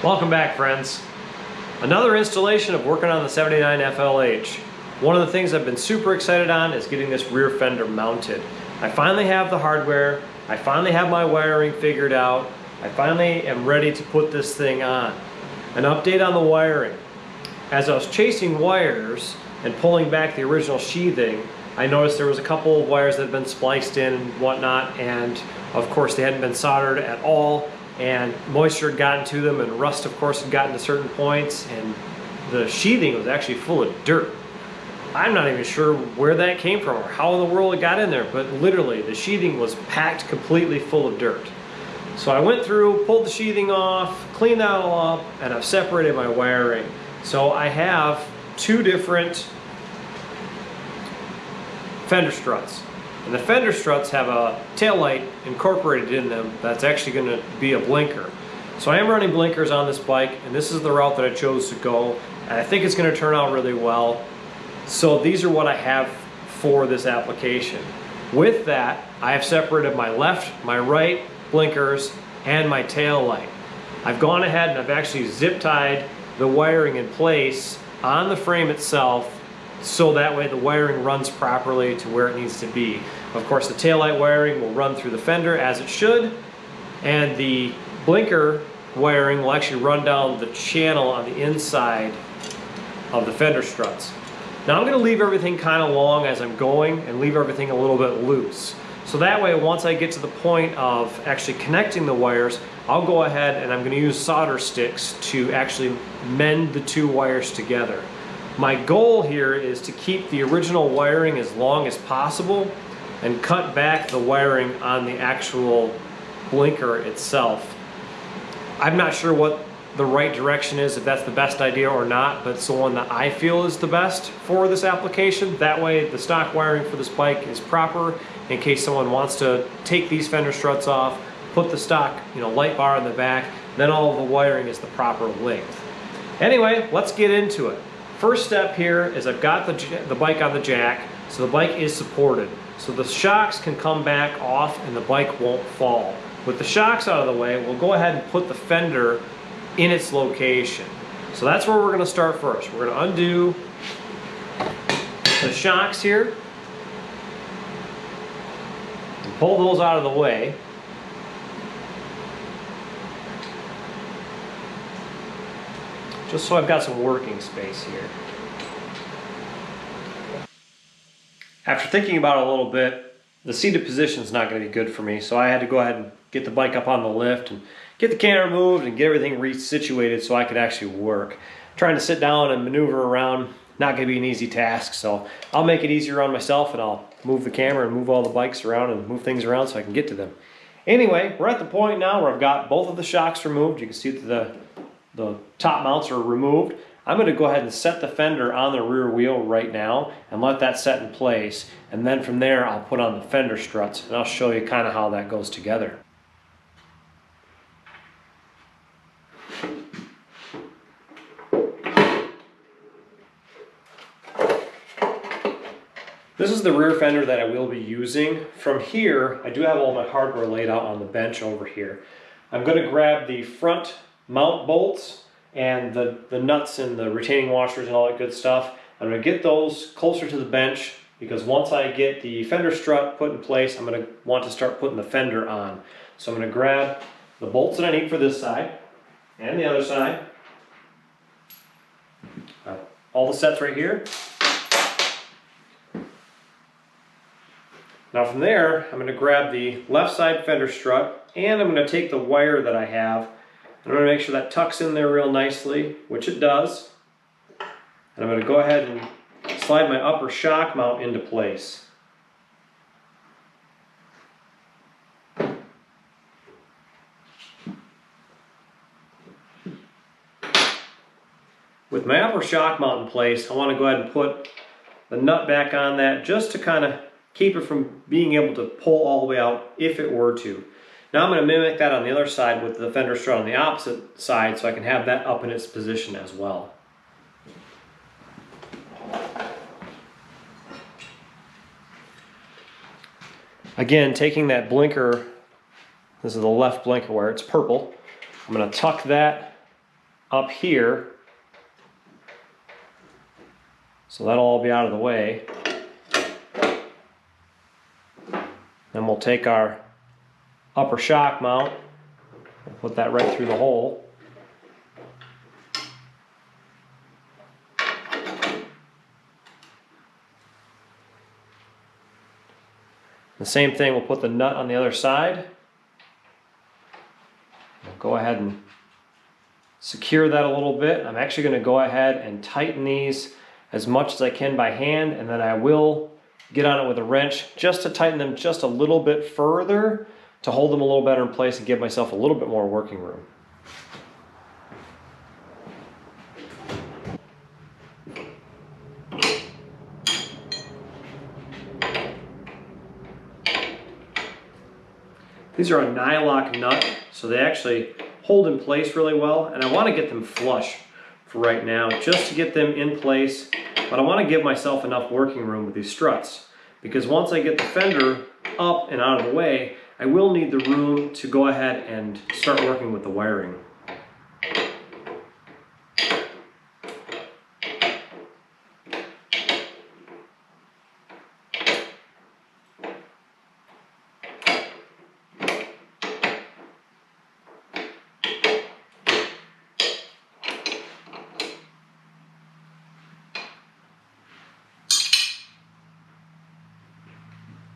Welcome back, friends. Another installation of working on the 79 FLH. One of the things I've been super excited on is getting this rear fender mounted. I finally have the hardware, I finally have my wiring figured out, I finally am ready to put this thing on. An update on the wiring. As I was chasing wires and pulling back the original sheathing, I noticed there was a couple of wires that had been spliced in and whatnot, and of course they hadn't been soldered at all, and moisture had gotten to them, and rust of course had gotten to certain points, and the sheathing was actually full of dirt. I'm not even sure where that came from or how in the world it got in there, but literally the sheathing was packed completely full of dirt. So I went through, pulled the sheathing off, cleaned that all up, and I've separated my wiring. So I have two different fender struts. And the fender struts have a tail light incorporated in them that's actually going to be a blinker. So I am running blinkers on this bike, and this is the route that I chose to go, and I think it's going to turn out really well. So these are what I have for this application. With that, I have separated my left, my right blinkers, and my tail light. I've gone ahead and I've actually zip tied the wiring in place on the frame itself, so that way the wiring runs properly to where it needs to be. Of course, the taillight wiring will run through the fender as it should, and the blinker wiring will actually run down the channel on the inside of the fender struts. Now I'm going to leave everything kind of long as I'm going and leave everything a little bit loose. So that way, once I get to the point of actually connecting the wires, I'll go ahead and I'm going to use solder sticks to actually mend the two wires together. My goal here is to keep the original wiring as long as possible and cut back the wiring on the actual blinker itself. I'm not sure what the right direction is, if that's the best idea or not, but it's the one that I feel is the best for this application. That way the stock wiring for this bike is proper in case someone wants to take these fender struts off, put the stock light bar in the back, then all of the wiring is the proper length. Anyway, let's get into it. First step here is I've got the bike on the jack, so the bike is supported. So the shocks can come back off and the bike won't fall. With the shocks out of the way, we'll go ahead and put the fender in its location. So that's where we're going to start first. We're going to undo the shocks here and pull those out of the way. Just so I've got some working space here. After thinking about it a little bit, the seated position is not going to be good for me, so I had to go ahead and get the bike up on the lift and get the camera moved and get everything resituated so I could actually work. Trying to sit down and maneuver around, not going to be an easy task, so I'll make it easier on myself and I'll move the camera and move all the bikes around and move things around so I can get to them. Anyway, we're at the point now where I've got both of the shocks removed. You can see that the top mounts are removed. I'm going to go ahead and set the fender on the rear wheel right now and let that set in place, and then from there I'll put on the fender struts and I'll show you kind of how that goes together. This is the rear fender that I will be using. From here, I do have all my hardware laid out on the bench over here. I'm going to grab the front mount bolts and the nuts and the retaining washers and all that good stuff. I'm going to get those closer to the bench because once I get the fender strut put in place, I'm going to want to start putting the fender on. So I'm going to grab the bolts that I need for this side and the other side. All the sets right here. Now from there, I'm going to grab the left side fender strut and I'm going to take the wire that I have and I'm going to make sure that tucks in there real nicely, which it does. And I'm going to go ahead and slide my upper shock mount into place. With my upper shock mount in place, I want to go ahead and put the nut back on that just to kind of keep it from being able to pull all the way out if it were to. Now I'm going to mimic that on the other side with the fender strut on the opposite side so I can have that up in its position as well. Again, taking that blinker, this is the left blinker wire, it's purple. I'm going to tuck that up here. So that'll all be out of the way. Then we'll take our upper shock mount and put that right through the hole. The same thing, we'll put the nut on the other side. We'll go ahead and secure that a little bit. I'm actually going to go ahead and tighten these as much as I can by hand, and then I will get on it with a wrench just to tighten them just a little bit further to hold them a little better in place and give myself a little bit more working room. These are a nylock nut, so they actually hold in place really well, and I want to get them flush for right now, just to get them in place, but I want to give myself enough working room with these struts, because once I get the fender up and out of the way, I will need the room to go ahead and start working with the wiring.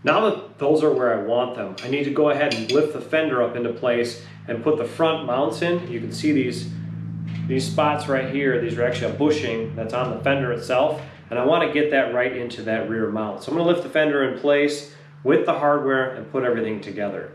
Now that those are where I want them, I need to go ahead and lift the fender up into place and put the front mounts in. You can see these spots right here. These are actually a bushing that's on the fender itself, and I want to get that right into that rear mount. So I'm going to lift the fender in place with the hardware and put everything together.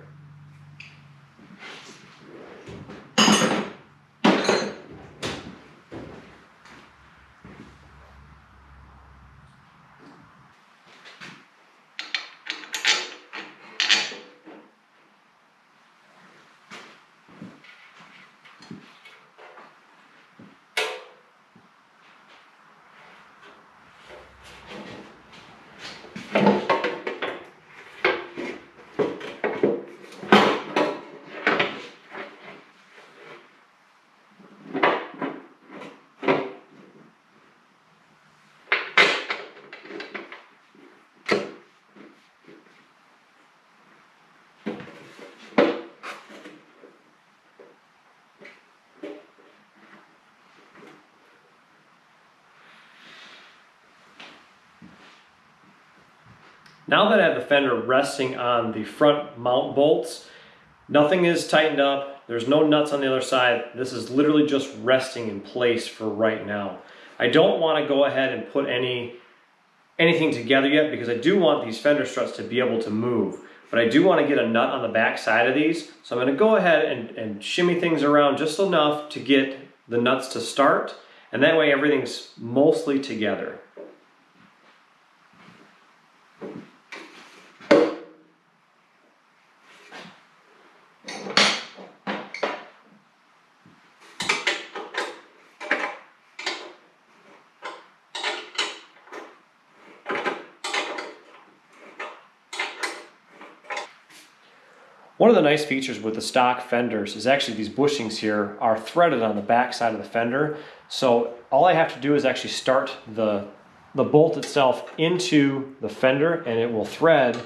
Now that I have the fender resting on the front mount bolts, nothing is tightened up, there's no nuts on the other side. This is literally just resting in place for right now. I don't want to go ahead and put anything together yet, because I do want these fender struts to be able to move. But I do want to get a nut on the back side of these, so I'm going to go ahead and shimmy things around just enough to get the nuts to start, and that way everything's mostly together. One of the nice features with the stock fenders is actually these bushings here are threaded on the back side of the fender. So all I have to do is actually start the bolt itself into the fender, and it will thread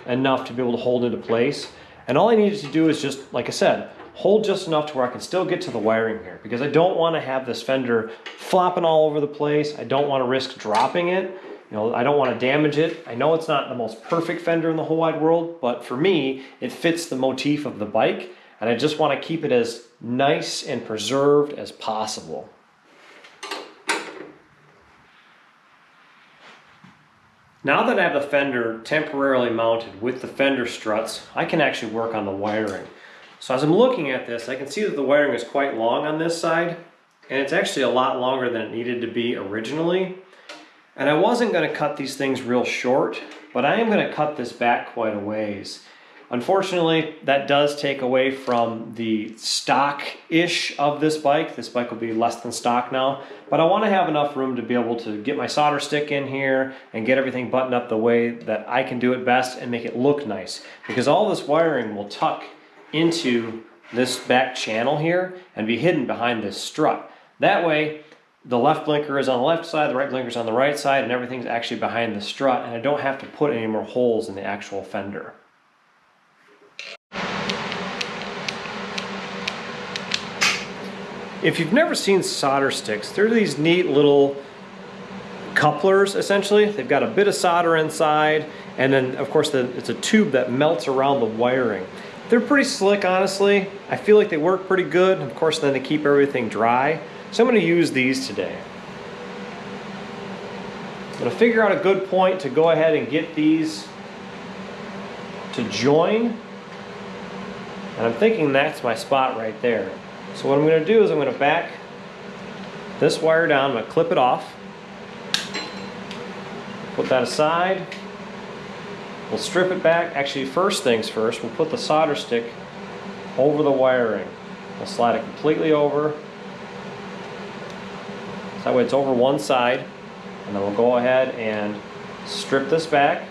enough to be able to hold into place. And all I needed to do is just, like I said, hold just enough to where I can still get to the wiring here, because I don't want to have this fender flopping all over the place. I don't want to risk dropping it. You know, I don't want to damage it. I know it's not the most perfect fender in the whole wide world, but for me, it fits the motif of the bike, and I just want to keep it as nice and preserved as possible. Now that I have the fender temporarily mounted with the fender struts, I can actually work on the wiring. So as I'm looking at this, I can see that the wiring is quite long on this side, and it's actually a lot longer than it needed to be originally. And I wasn't going to cut these things real short, but I am going to cut this back quite a ways. Unfortunately, that does take away from the stock-ish of this bike. This bike will be less than stock now, but I want to have enough room to be able to get my solder stick in here and get everything buttoned up the way that I can do it best and make it look nice. Because all this wiring will tuck into this back channel here and be hidden behind this strut. That way, the left blinker is on the left side, the right blinker is on the right side, and everything's actually behind the strut, and I don't have to put any more holes in the actual fender. If you've never seen solder sticks, they're these neat little couplers, essentially. They've got a bit of solder inside, and then of course it's a tube that melts around the wiring. They're pretty slick, honestly. I feel like they work pretty good. Of course, then they keep everything dry. So I'm going to use these today. I'm going to figure out a good point to go ahead and get these to join. And I'm thinking that's my spot right there. So what I'm going to do is I'm going to back this wire down. I'm going to clip it off. Put that aside. We'll strip it back. Actually, first things first, we'll put the solder stick over the wiring. We'll slide it completely over. So that way it's over one side. And then we'll go ahead and strip this back.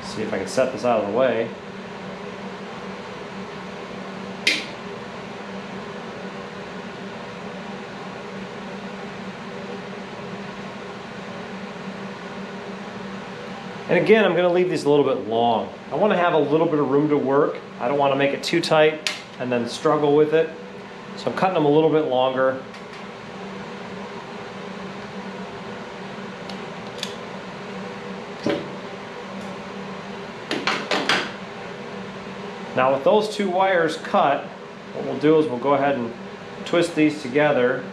See if I can set this out of the way. And again, I'm going to leave these a little bit long. I want to have a little bit of room to work. I don't want to make it too tight and then struggle with it. So I'm cutting them a little bit longer. Now with those two wires cut, what we'll do is we'll go ahead and twist these together.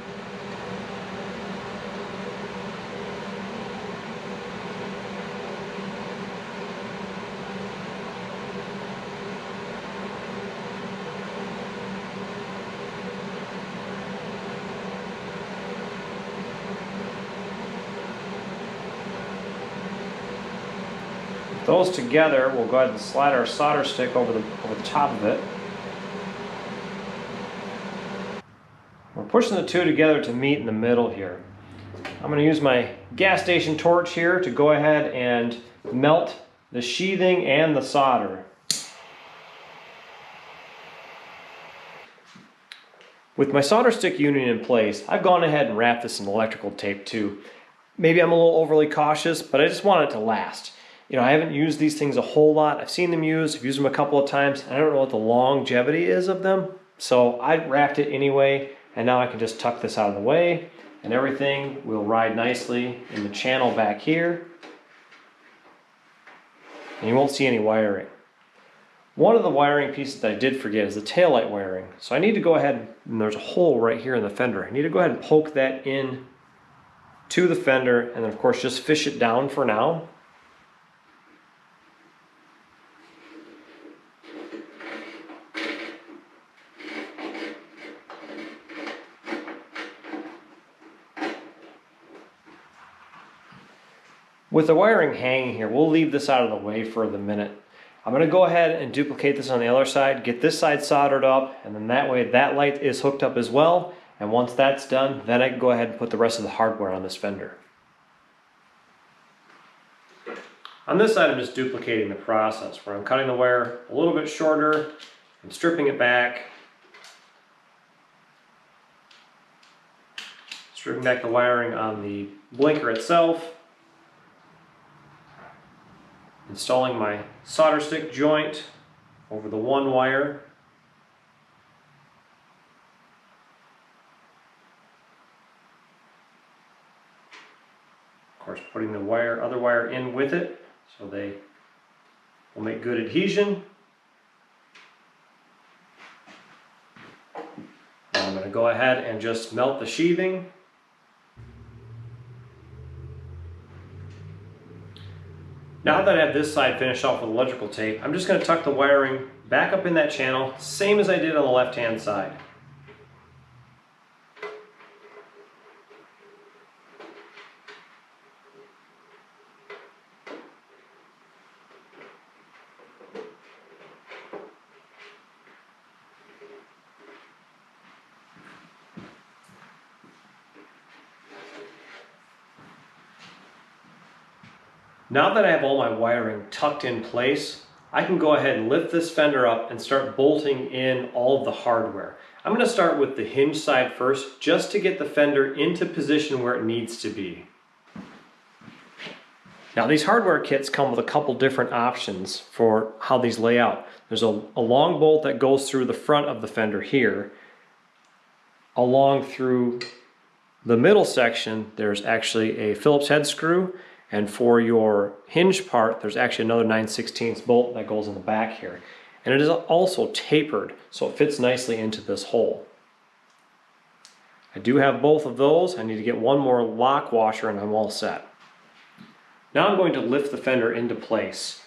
Those together, we'll go ahead and slide our solder stick over the top of it. We're pushing the two together to meet in the middle here. I'm going to use my gas station torch here to go ahead and melt the sheathing and the solder. With my solder stick unit in place, I've gone ahead and wrapped this in electrical tape too. Maybe I'm a little overly cautious, but I just want it to last. You know, I haven't used these things a whole lot. I've seen them used, I've used them a couple of times. I don't know what the longevity is of them. So I wrapped it anyway, and now I can just tuck this out of the way, and everything will ride nicely in the channel back here. And you won't see any wiring. One of the wiring pieces that I did forget is the taillight wiring. So I need to go ahead, and there's a hole right here in the fender. I need to go ahead and poke that in to the fender, and then of course just fish it down for now. With the wiring hanging here, we'll leave this out of the way for the minute. I'm going to go ahead and duplicate this on the other side, get this side soldered up, and then that way that light is hooked up as well. And once that's done, then I can go ahead and put the rest of the hardware on this fender. On this side, I'm just duplicating the process where I'm cutting the wire a little bit shorter, I'm stripping it back, stripping back the wiring on the blinker itself, installing my solder stick joint over the one wire. Of course, putting the other wire in with it so they will make good adhesion. Now I'm going to go ahead and just melt the sheathing. Now that I have this side finished off with electrical tape, I'm just going to tuck the wiring back up in that channel, same as I did on the left-hand side. Now that I have all my wiring tucked in place, I can go ahead and lift this fender up and start bolting in all of the hardware. I'm going to start with the hinge side first, just to get the fender into position where it needs to be. Now these hardware kits come with a couple different options for how these lay out. There's a long bolt that goes through the front of the fender here. Along through the middle section, there's actually a Phillips head screw. And for your hinge part, there's actually another 9/16 bolt that goes in the back here. And it is also tapered, so it fits nicely into this hole. I do have both of those. I need to get one more lock washer and I'm all set. Now I'm going to lift the fender into place.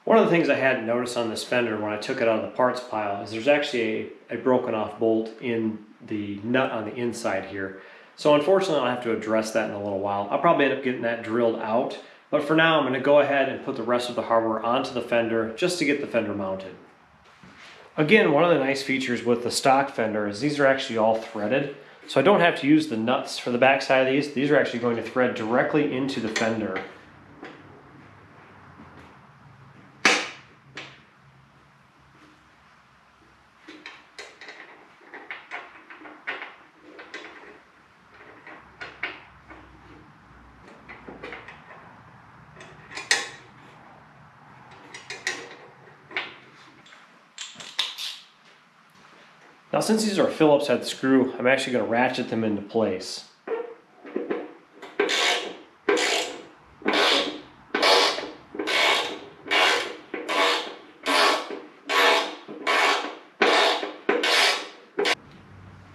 One of the things I hadn't noticed on this fender when I took it out of the parts pile is there's actually a broken off bolt in the nut on the inside here. So unfortunately I'll have to address that in a little while. I'll probably end up getting that drilled out, but for now I'm going to go ahead and put the rest of the hardware onto the fender just to get the fender mounted. Again, one of the nice features with the stock fender is these are actually all threaded, so I don't have to use the nuts for the back side of these. These are actually going to thread directly into the fender. Now since these are Phillips head screw, I'm actually going to ratchet them into place.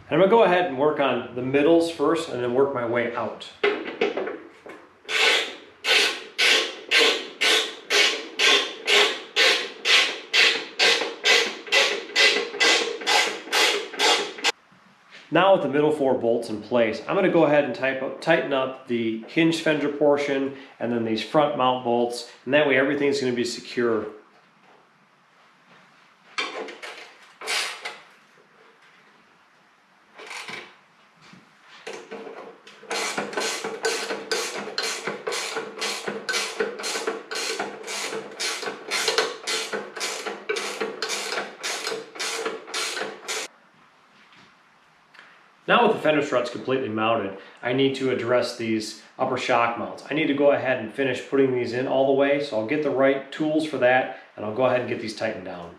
And I'm going to go ahead and work on the middles first and then work my way out. Now with the middle 4 bolts in place, I'm going to go ahead and tighten up the hinge fender portion and then these front mount bolts, and that way everything's going to be secure. Now with the fender struts completely mounted, I need to address these upper shock mounts. I need to go ahead and finish putting these in all the way, so I'll get the right tools for that and I'll go ahead and get these tightened down.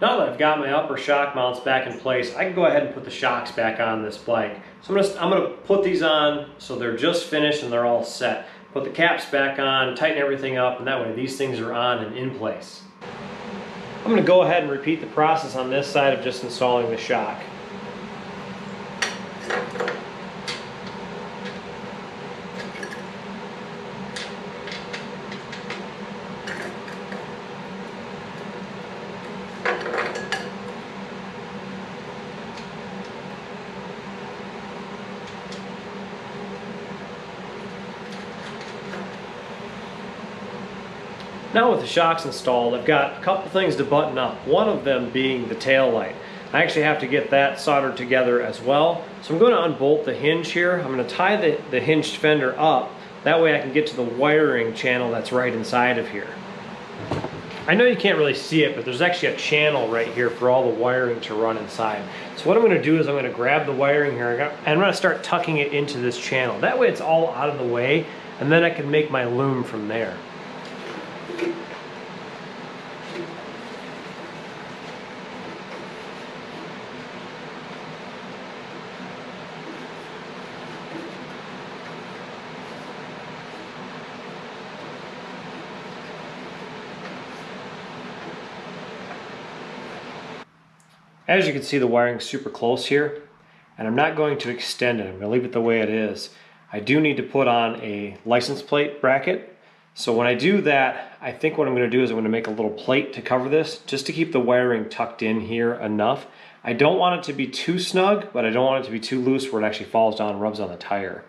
Now that I've got my upper shock mounts back in place, I can go ahead and put the shocks back on this bike. So I'm gonna put these on so they're just finished and they're all set. Put the caps back on, tighten everything up, and that way these things are on and in place. I'm gonna go ahead and repeat the process on this side of just installing the shock. Now with the shocks installed, I've got a couple things to button up, one of them being the tail light. I actually have to get that soldered together as well. So I'm going to unbolt the hinge here. I'm going to tie the hinged fender up. That way I can get to the wiring channel that's right inside of here. I know you can't really see it, but there's actually a channel right here for all the wiring to run inside. So what I'm going to do is I'm going to grab the wiring here and I'm going to start tucking it into this channel. That way it's all out of the way, and then I can make my loom from there. As you can see, the wiring's super close here, and I'm not going to extend it. I'm going to leave it the way it is. I do need to put on a license plate bracket. So when I do that, I think what I'm going to do is I'm going to make a little plate to cover this, just to keep the wiring tucked in here enough. I don't want it to be too snug, but I don't want it to be too loose where it actually falls down and rubs on the tire.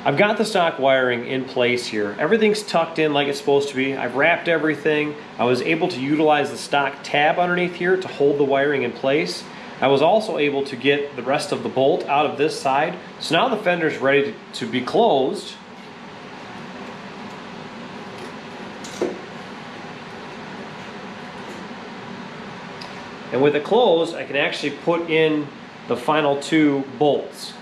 I've got the stock wiring in place here. Everything's tucked in like it's supposed to be. I've wrapped everything. I was able to utilize the stock tab underneath here to hold the wiring in place. I was also able to get the rest of the bolt out of this side. So now the fender's ready to be closed. And with it closed, I can actually put in the final 2 bolts.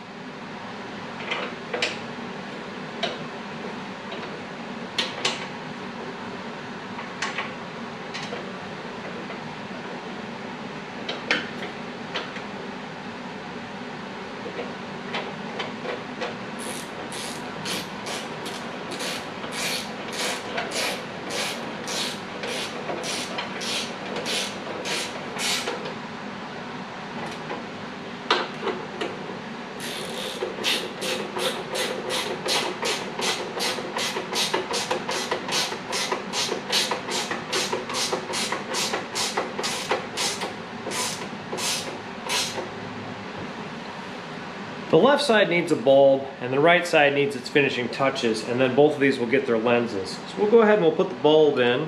The left side needs a bulb and the right side needs its finishing touches, and then both of these will get their lenses. So we'll go ahead and we'll put the bulb in.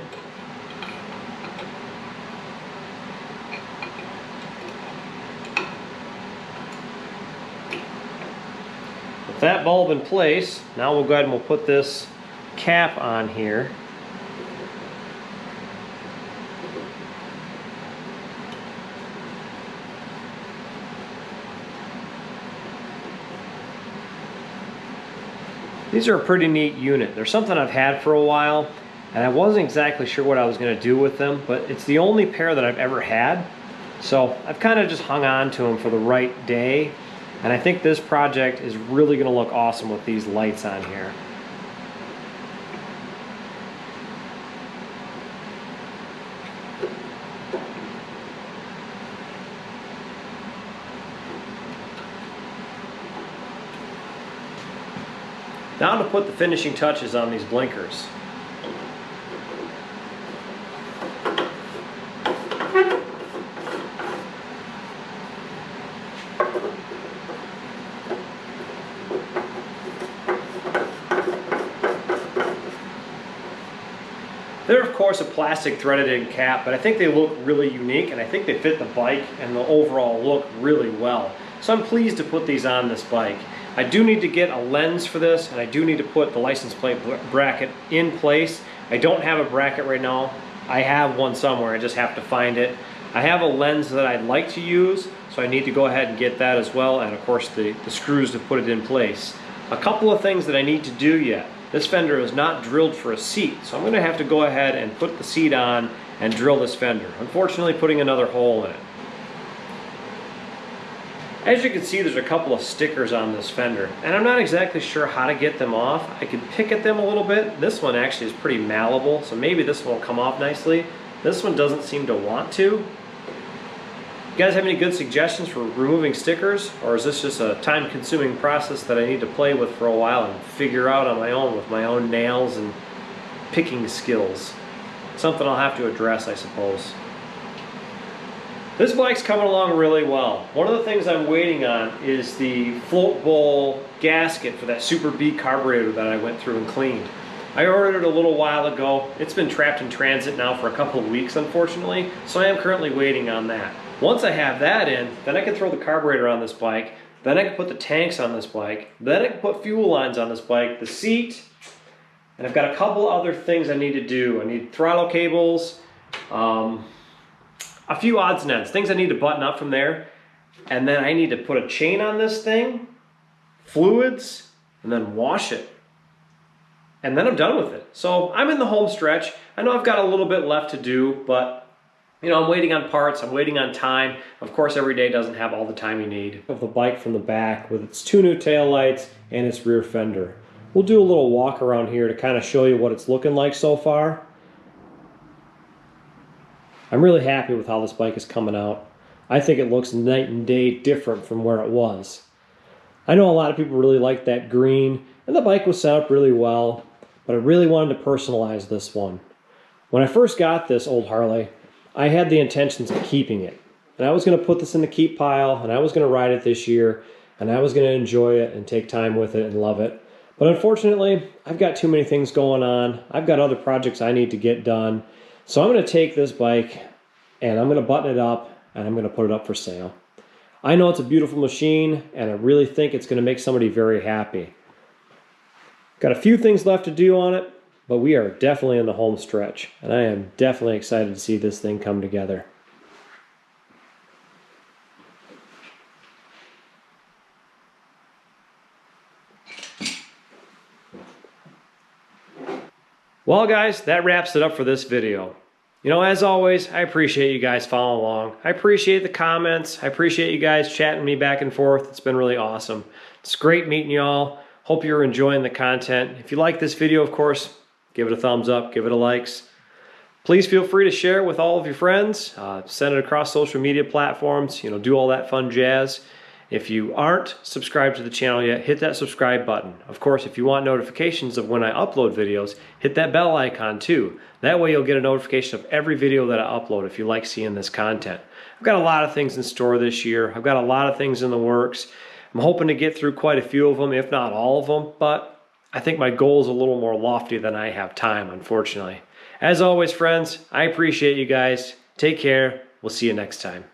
With that bulb in place, now we'll go ahead and we'll put this cap on here. These are a pretty neat unit. They're something I've had for a while, and I wasn't exactly sure what I was going to do with them, but it's the only pair that I've ever had. So I've kind of just hung on to them for the right day, and I think this project is really going to look awesome with these lights on here. Now to put the finishing touches on these blinkers. They're of course a plastic threaded in cap, but I think they look really unique and I think they fit the bike and the overall look really well. So I'm pleased to put these on this bike. I do need to get a lens for this, and I do need to put the license plate bracket in place. I don't have a bracket right now. I have one somewhere, I just have to find it. I have a lens that I'd like to use, so I need to go ahead and get that as well, and of course the screws to put it in place. A couple of things that I need to do yet. This fender is not drilled for a seat, so I'm going to have to go ahead and put the seat on and drill this fender. Unfortunately, putting another hole in it. As you can see, there's a couple of stickers on this fender, and I'm not exactly sure how to get them off. I can pick at them a little bit. This one actually is pretty malleable, so maybe this one will come off nicely. This one doesn't seem to want to. You guys have any good suggestions for removing stickers, or is this just a time-consuming process that I need to play with for a while and figure out on my own with my own nails and picking skills? Something I'll have to address, I suppose. This bike's coming along really well. One of the things I'm waiting on is the float bowl gasket for that Super B carburetor that I went through and cleaned. I ordered it a little while ago. It's been trapped in transit now for a couple of weeks, unfortunately, so I am currently waiting on that. Once I have that in, then I can throw the carburetor on this bike, then I can put the tanks on this bike, then I can put fuel lines on this bike, the seat, and I've got a couple other things I need to do. I need throttle cables, a few odds and ends, things I need to button up from there, and then I need to put a chain on this thing, fluids, and then wash it. And then I'm done with it. So I'm in the home stretch. I know I've got a little bit left to do, but you know, I'm waiting on parts, I'm waiting on time. Of course, every day doesn't have all the time you need. Of the bike from the back with its 2 new taillights and its rear fender. We'll do a little walk around here to kind of show you what it's looking like so far. I'm really happy with how this bike is coming out. I think it looks night and day different from where it was. I know a lot of people really like that green, and the bike was set up really well, but I really wanted to personalize this one. When I first got this old Harley, I had the intentions of keeping it. And I was going to put this in the keep pile, and I was going to ride it this year, and I was going to enjoy it and take time with it and love it. But unfortunately, I've got too many things going on. I've got other projects I need to get done. So I'm going to take this bike, and I'm going to button it up, and I'm going to put it up for sale. I know it's a beautiful machine, and I really think it's going to make somebody very happy. Got a few things left to do on it, but we are definitely in the home stretch, and I am definitely excited to see this thing come together. Well guys, that wraps it up for this video. You know, as always, I appreciate you guys following along. I appreciate the comments. I appreciate you guys chatting me back and forth. It's been really awesome. It's great meeting y'all. Hope you're enjoying the content. If you like this video, of course, give it a thumbs up, give it a likes. Please feel free to share it with all of your friends. Send it across social media platforms. You know, do all that fun jazz. If you aren't subscribed to the channel yet, hit that subscribe button. Of course, if you want notifications of when I upload videos, hit that bell icon too. That way you'll get a notification of every video that I upload if you like seeing this content. I've got a lot of things in store this year. I've got a lot of things in the works. I'm hoping to get through quite a few of them, if not all of them, but I think my goal is a little more lofty than I have time, unfortunately. As always, friends, I appreciate you guys. Take care. We'll see you next time.